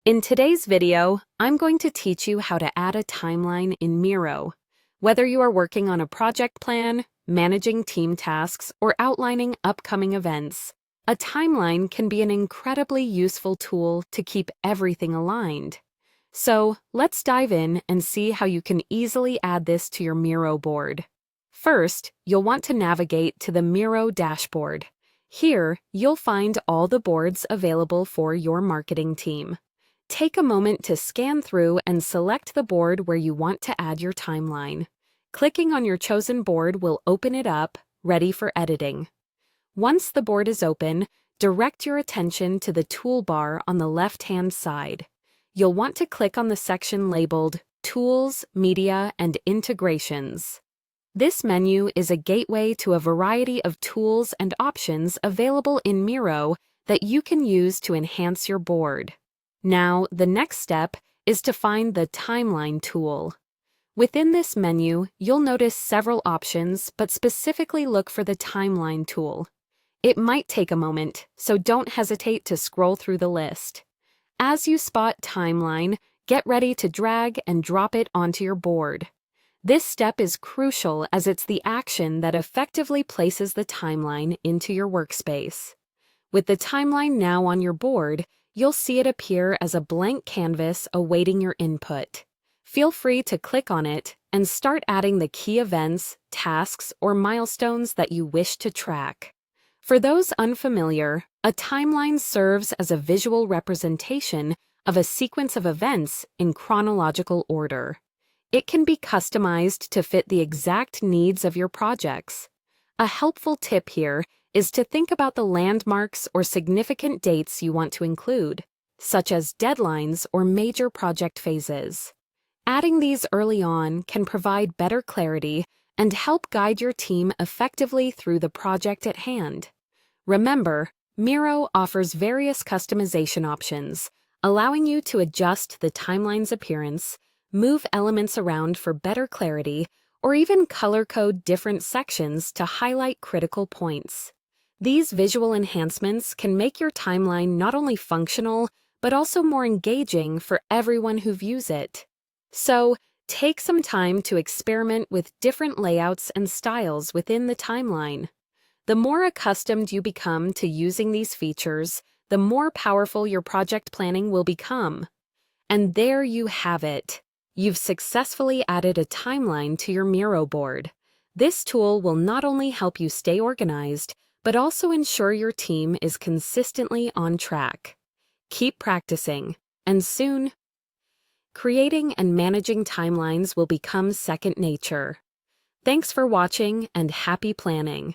In today's video, I'm going to teach you how to add a timeline in Miro. Whether you are working on a project plan, managing team tasks, or outlining upcoming events, a timeline can be an incredibly useful tool to keep everything aligned. So, let's dive in and see how you can easily add this to your Miro board. First, you'll want to navigate to the Miro dashboard. Here, you'll find all the boards available for your marketing team. Take a moment to scan through and select the board where you want to add your timeline. Clicking on your chosen board will open it up, ready for editing. Once the board is open, direct your attention to the toolbar on the left-hand side. You'll want to click on the section labeled Tools, Media, and Integrations. This menu is a gateway to a variety of tools and options available in Miro that you can use to enhance your board. Now, the next step is to find the Timeline tool. Within this menu, you'll notice several options, but specifically look for the Timeline tool. It might take a moment, so don't hesitate to scroll through the list. As you spot Timeline, get ready to drag and drop it onto your board. This step is crucial as it's the action that effectively places the timeline into your workspace. With the timeline now on your board, you'll see it appear as a blank canvas awaiting your input. Feel free to click on it and start adding the key events, tasks, or milestones that you wish to track. For those unfamiliar, a timeline serves as a visual representation of a sequence of events in chronological order. It can be customized to fit the exact needs of your projects. A helpful tip here is to think about the landmarks or significant dates you want to include, such as deadlines or major project phases. Adding these early on can provide better clarity and help guide your team effectively through the project at hand. Remember, Miro offers various customization options, allowing you to adjust the timeline's appearance, move elements around for better clarity, or even color code different sections to highlight critical points. These visual enhancements can make your timeline not only functional, but also more engaging for everyone who views it. So, take some time to experiment with different layouts and styles within the timeline. The more accustomed you become to using these features, the more powerful your project planning will become. And there you have it. You've successfully added a timeline to your Miro board. This tool will not only help you stay organized, but also ensure your team is consistently on track. Keep practicing, and soon, creating and managing timelines will become second nature. Thanks for watching and happy planning.